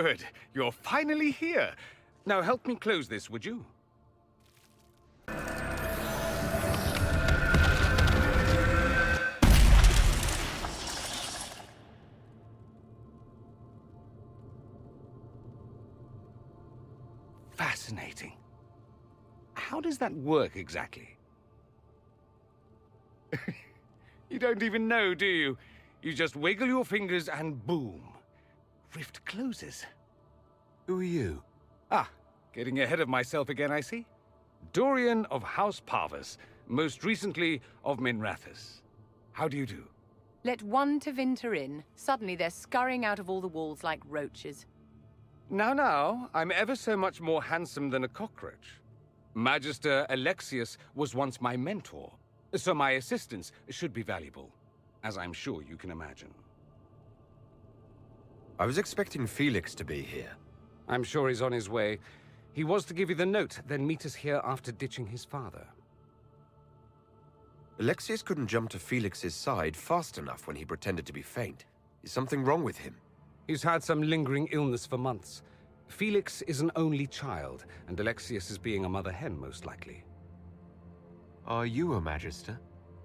Good. You're finally here. Now help me close this, would you? Fascinating. How does that work exactly? You don't even know, do you? You just wiggle your fingers and boom. Rift closes. Who are you? Ah, getting ahead of myself again, I see. Dorian of House Parvus, most recently of Minrathous. How do you do? Let one Tevinter in. Suddenly they're scurrying out of all the walls like roaches. Now, I'm ever so much more handsome than a cockroach. Magister Alexius was once my mentor, so my assistance should be valuable, as I'm sure you can imagine. I was expecting Felix to be here. I'm sure he's on his way. He was to give you the note, then meet us here after ditching his father. Alexius couldn't jump to Felix's side fast enough when he pretended to be faint. Is something wrong with him? He's had some lingering illness for months. Felix is an only child, and Alexius is being a mother hen, most likely. Are you a Magister?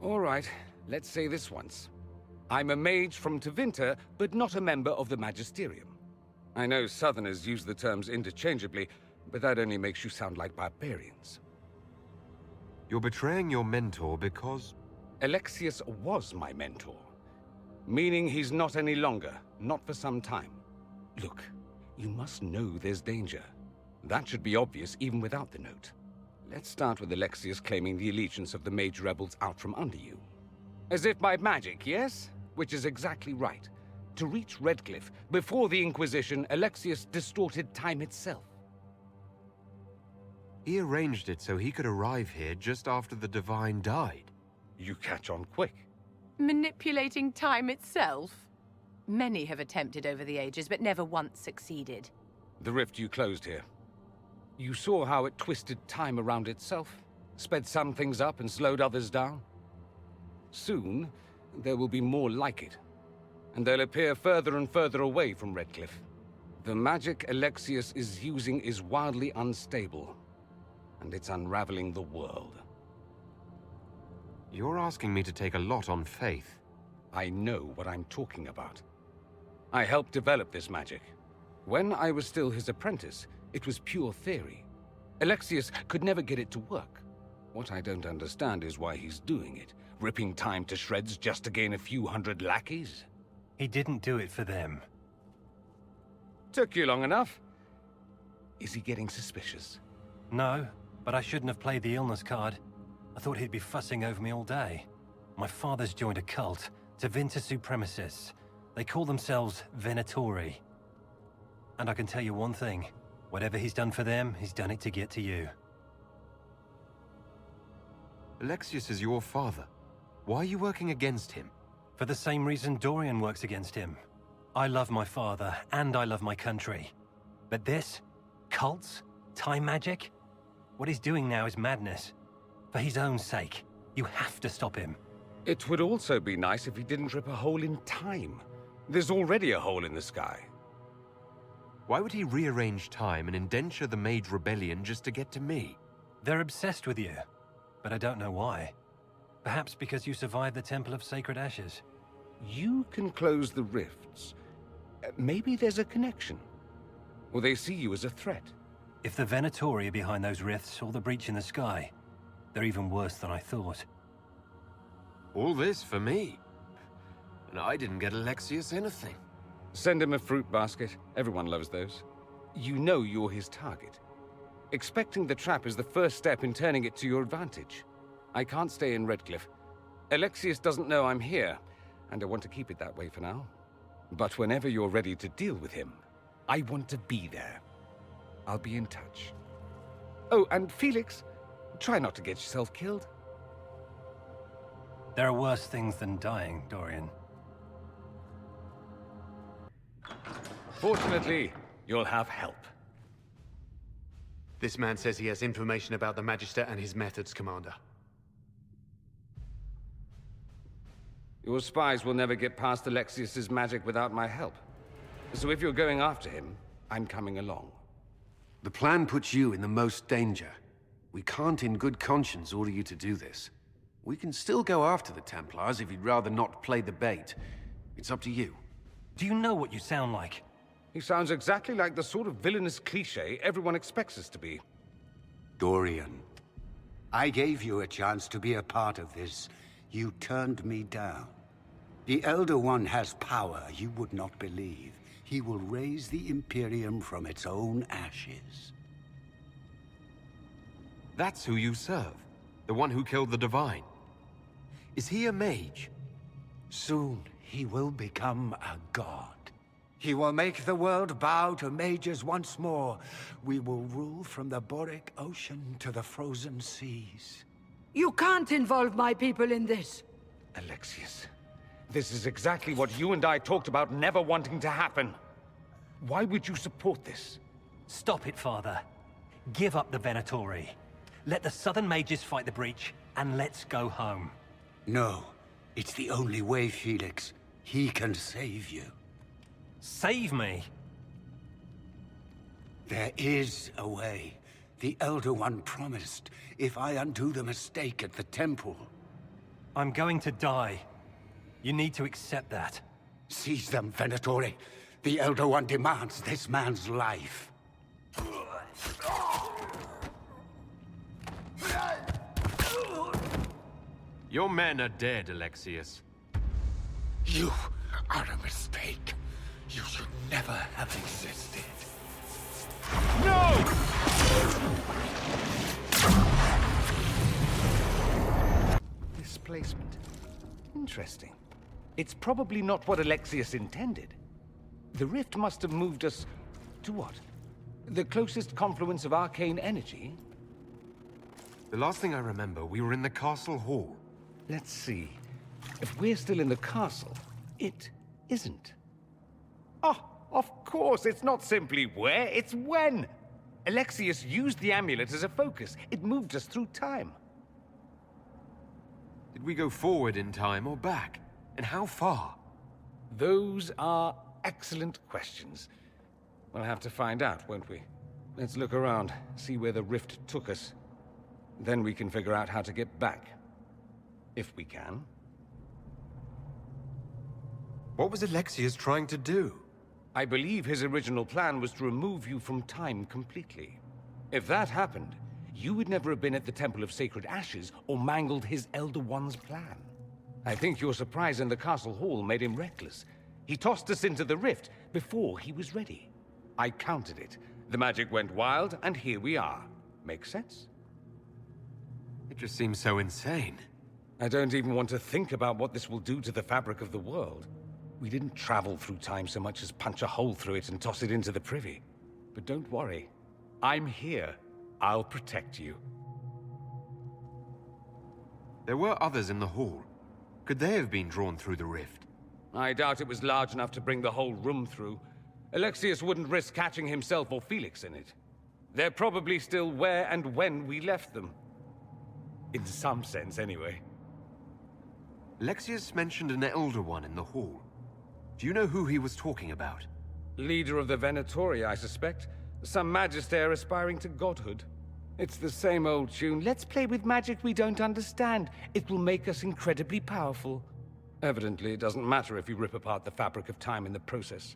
All right, let's say this once. I'm a mage from Tevinter, but not a member of the Magisterium. I know Southerners use the terms interchangeably, but that only makes you sound like barbarians. You're betraying your mentor because... Alexius was my mentor. Meaning he's not any longer, not for some time. Look, you must know there's danger. That should be obvious even without the note. Let's start with Alexius claiming the allegiance of the mage rebels out from under you. As if by magic, yes? Which is exactly right. To reach Redcliffe, before the Inquisition, Alexius distorted time itself. He arranged it so he could arrive here just after the Divine died. You catch on quick. Manipulating time itself? Many have attempted over the ages, but never once succeeded. The rift you closed here. You saw how it twisted time around itself, sped some things up and slowed others down. Soon, there will be more like it, and they'll appear further and further away from Redcliffe. The magic Alexius is using is wildly unstable, and it's unraveling the world. You're asking me to take a lot on faith. I know what I'm talking about. I helped develop this magic. When I was still his apprentice, it was pure theory. Alexius could never get it to work. What I don't understand is why he's doing it, ripping time to shreds just to gain a few hundred lackeys. He didn't do it for them. Took you long enough. Is he getting suspicious? No, but I shouldn't have played the illness card. I thought he'd be fussing over me all day. My father's joined a cult, Tevinter Supremacists. They call themselves Venatori. And I can tell you one thing. Whatever he's done for them, he's done it to get to you. Alexius is your father. Why are you working against him? For the same reason Dorian works against him. I love my father, and I love my country. But this? Cults? Time magic? What he's doing now is madness. For his own sake, you have to stop him. It would also be nice if he didn't rip a hole in time. There's already a hole in the sky. Why would he rearrange time and indenture the Mage Rebellion just to get to me? They're obsessed with you, but I don't know why. Perhaps because you survived the Temple of Sacred Ashes. You can close the rifts. Maybe there's a connection. Or they see you as a threat. If the Venatori are behind those rifts or the breach in the sky, they're even worse than I thought. All this for me? And I didn't get Alexius anything. Send him a fruit basket. Everyone loves those. You know you're his target. Expecting the trap is the first step in turning it to your advantage. I can't stay in Redcliffe. Alexius doesn't know I'm here, and I want to keep it that way for now. But whenever you're ready to deal with him, I want to be there. I'll be in touch. Oh, and Felix, try not to get yourself killed. There are worse things than dying, Dorian. Fortunately, you'll have help. This man says he has information about the Magister and his methods, Commander. Your spies will never get past Alexius's magic without my help. So if you're going after him, I'm coming along. The plan puts you in the most danger. We can't in good conscience order you to do this. We can still go after the Templars if you'd rather not play the bait. It's up to you. Do you know what you sound like? He sounds exactly like the sort of villainous cliché everyone expects us to be. Dorian, I gave you a chance to be a part of this. You turned me down. The Elder One has power you would not believe. He will raise the Imperium from its own ashes. That's who you serve. The one who killed the Divine. Is he a mage? Soon, he will become a god. He will make the world bow to mages once more. We will rule from the Boric Ocean to the frozen seas. You can't involve my people in this. Alexius, this is exactly what you and I talked about never wanting to happen. Why would you support this? Stop it, Father. Give up the Venatori. Let the Southern Mages fight the breach, and let's go home. No, it's the only way, Felix. He can save you. Save me? There is a way. The Elder One promised, if I undo the mistake at the temple. I'm going to die. You need to accept that. Seize them, Venatori. The Elder One demands this man's life. Your men are dead, Alexius. You are a mistake. You should never have existed. Displacement. Interesting. It's probably not what Alexius intended. The rift must have moved us to what? The closest confluence of arcane energy? The last thing I remember, we were in the castle hall. Let's see. If we're still in the castle, it isn't. Oh, of course, it's not simply where, it's when. Alexius used the amulet as a focus. It moved us through time. Did we go forward in time or back? And how far? Those are excellent questions. We'll have to find out, won't we? Let's look around, see where the rift took us. Then we can figure out how to get back. If we can. What was Alexius trying to do? I believe his original plan was to remove you from time completely. If that happened, you would never have been at the Temple of Sacred Ashes or mangled his Elder One's plan. I think your surprise in the castle hall made him reckless. He tossed us into the rift before he was ready. I countered it. The magic went wild, and here we are. Make sense? It just seems so insane. I don't even want to think about what this will do to the fabric of the world. We didn't travel through time so much as punch a hole through it and toss it into the privy. But don't worry. I'm here. I'll protect you. There were others in the hall. Could they have been drawn through the rift? I doubt it was large enough to bring the whole room through. Alexius wouldn't risk catching himself or Felix in it. They're probably still where and when we left them. In some sense, anyway. Alexius mentioned an Elder One in the hall. Do you know who he was talking about? Leader of the Venatori, I suspect. Some magister aspiring to godhood. It's the same old tune. Let's play with magic we don't understand. It will make us incredibly powerful. Evidently, it doesn't matter if you rip apart the fabric of time in the process.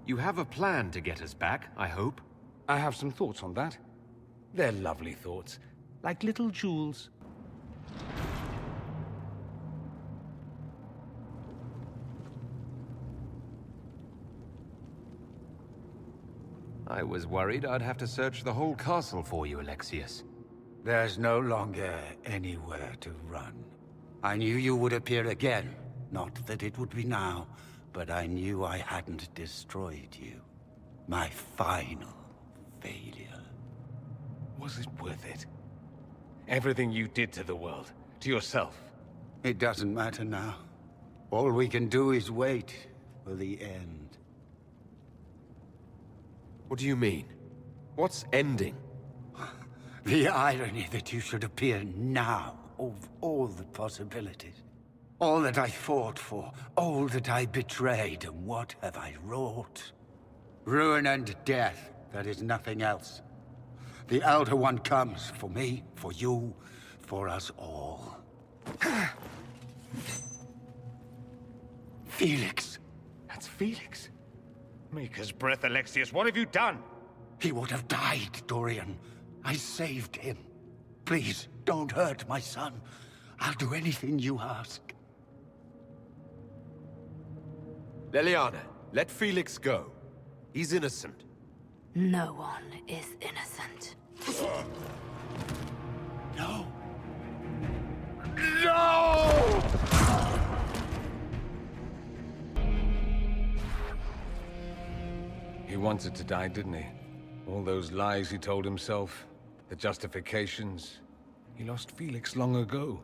You have a plan to get us back, I hope? I have some thoughts on that. They're lovely thoughts, like little jewels. I was worried I'd have to search the whole castle for you, Alexius. There's no longer anywhere to run. I knew you would appear again. Not that it would be now, but I knew I hadn't destroyed you. My final failure. Was it worth it? Everything you did to the world, to yourself. It doesn't matter now. All we can do is wait for the end. What do you mean? What's ending? The irony that you should appear now, of all the possibilities. All that I fought for, all that I betrayed, and what have I wrought? Ruin and death, there is nothing else. The Elder One comes for me, for you, for us all. Felix. That's Felix. Maker's breath, Alexius, what have you done? He would have died, Dorian. I saved him. Please, don't hurt my son. I'll do anything you ask. Leliana, let Felix go. He's innocent. No one is innocent. No. No! He wanted to die, didn't he? All those lies he told himself, the justifications. He lost Felix long ago.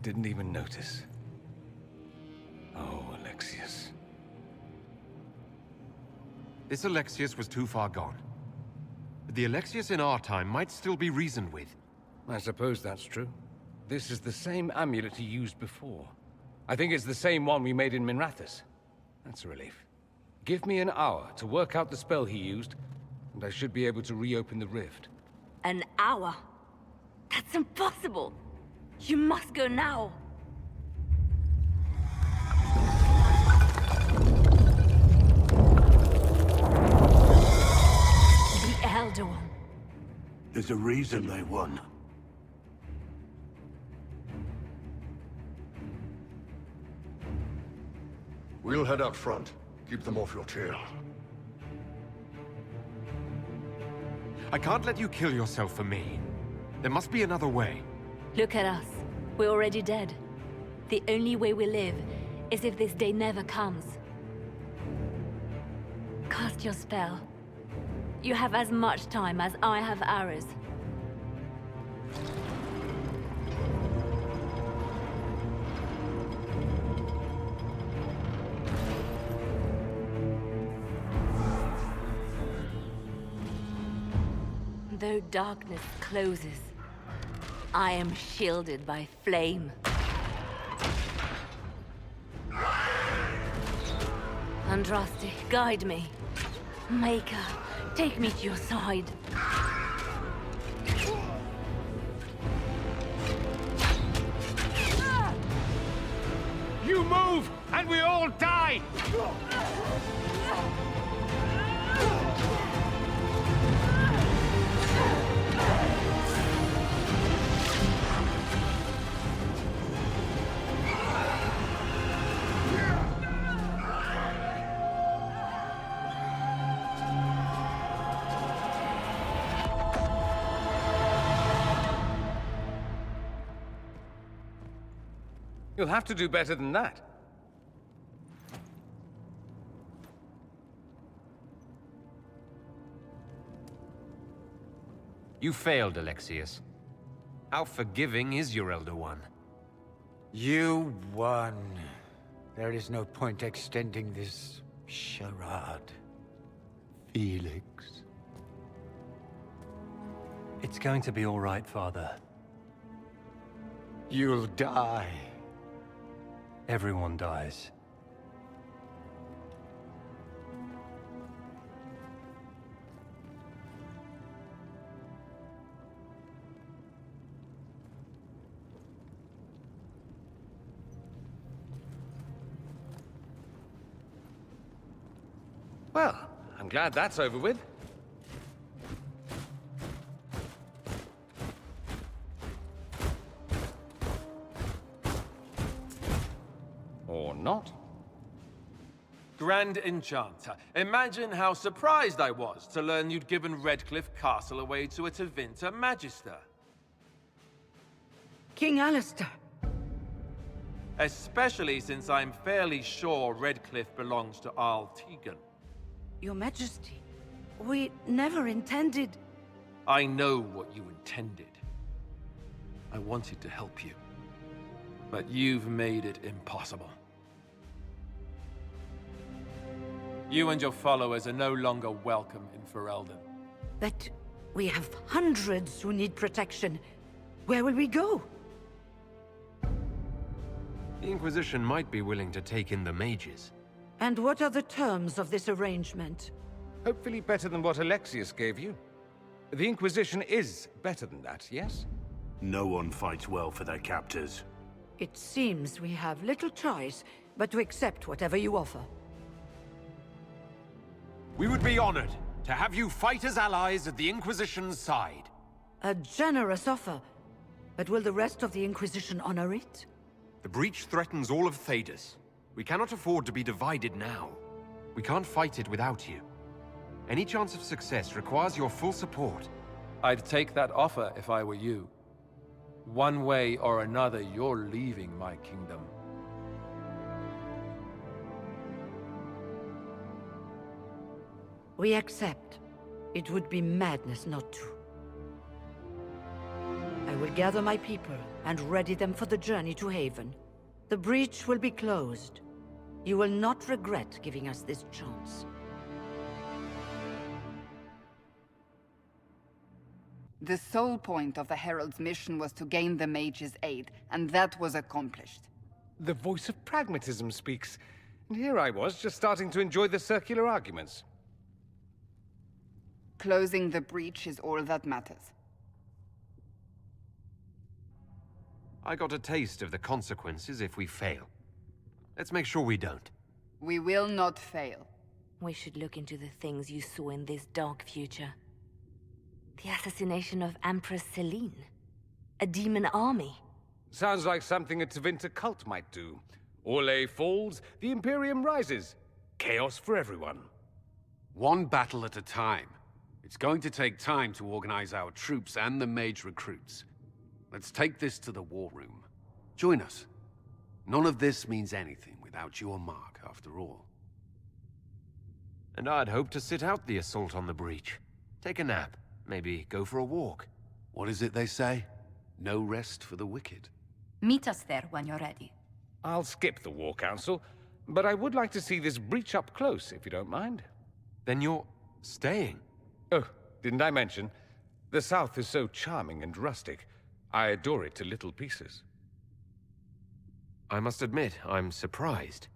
Didn't even notice. Oh, Alexius. This Alexius was too far gone. But the Alexius in our time might still be reasoned with. I suppose that's true. This is the same amulet he used before. I think it's the same one we made in Minrathous. That's a relief. Give me an hour to work out the spell he used, and I should be able to reopen the rift. An hour? That's impossible! You must go now! The Elder One. There's a reason they won. We'll head out front. Keep them off your tail. I can't let you kill yourself for me. There must be another way. Look at us. We're already dead. The only way we live is if this day never comes. Cast your spell. You have as much time as I have hours. Though darkness closes, I am shielded by flame. Andraste, guide me. Maker, take me to your side. You move, and we all die! You'll have to do better than that. You failed, Alexius. How forgiving is your Elder One? You won. There is no point extending this charade. Felix. It's going to be all right, Father. You'll die. Everyone dies. Well, I'm glad that's over with. Or not. Grand Enchanter, imagine how surprised I was to learn you'd given Redcliffe Castle away to a Tevinter Magister. King Alistair. Especially since I'm fairly sure Redcliffe belongs to Arl Tegan. Your Majesty, we never intended... I know what you intended. I wanted to help you. But you've made it impossible. You and your followers are no longer welcome in Ferelden. But we have hundreds who need protection. Where will we go? The Inquisition might be willing to take in the mages. And what are the terms of this arrangement? Hopefully better than what Alexius gave you. The Inquisition is better than that, yes? No one fights well for their captors. It seems we have little choice but to accept whatever you offer. We would be honored to have you fight as allies at the Inquisition's side. A generous offer, but will the rest of the Inquisition honor it? The breach threatens all of Thedas. We cannot afford to be divided now. We can't fight it without you. Any chance of success requires your full support. I'd take that offer if I were you. One way or another, you're leaving my kingdom. We accept. It would be madness not to. I will gather my people and ready them for the journey to Haven. The breach will be closed. You will not regret giving us this chance. The sole point of the Herald's mission was to gain the mage's aid, and that was accomplished. The voice of pragmatism speaks. And here I was, just starting to enjoy the circular arguments. Closing the breach is all that matters. I got a taste of the consequences if we fail. Let's make sure we don't. We will not fail. We should look into the things you saw in this dark future. The assassination of Empress Celine. A demon army. Sounds like something a Tevinter cult might do. Orlais falls, the Imperium rises. Chaos for everyone. One battle at a time. It's going to take time to organize our troops and the mage recruits. Let's take this to the war room. Join us. None of this means anything without your mark, after all. And I'd hoped to sit out the assault on the breach. Take a nap. Maybe go for a walk. What is it they say? No rest for the wicked. Meet us there when you're ready. I'll skip the War Council, but I would like to see this breach up close, if you don't mind. Then you're staying? Oh, didn't I mention? The South is so charming and rustic. I adore it to little pieces. I must admit, I'm surprised.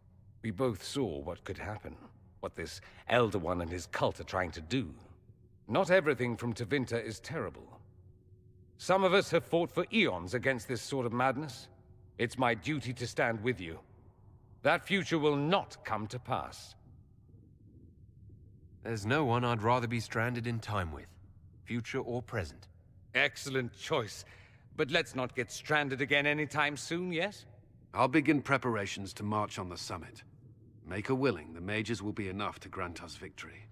We both saw what could happen, what this Elder One and his cult are trying to do. Not everything from Tevinter is terrible. Some of us have fought for eons against this sort of madness. It's my duty to stand with you. That future will not come to pass. There's no one I'd rather be stranded in time with, future or present. Excellent choice. But let's not get stranded again anytime soon, yes? I'll begin preparations to march on the summit. Make a willing, the mages will be enough to grant us victory.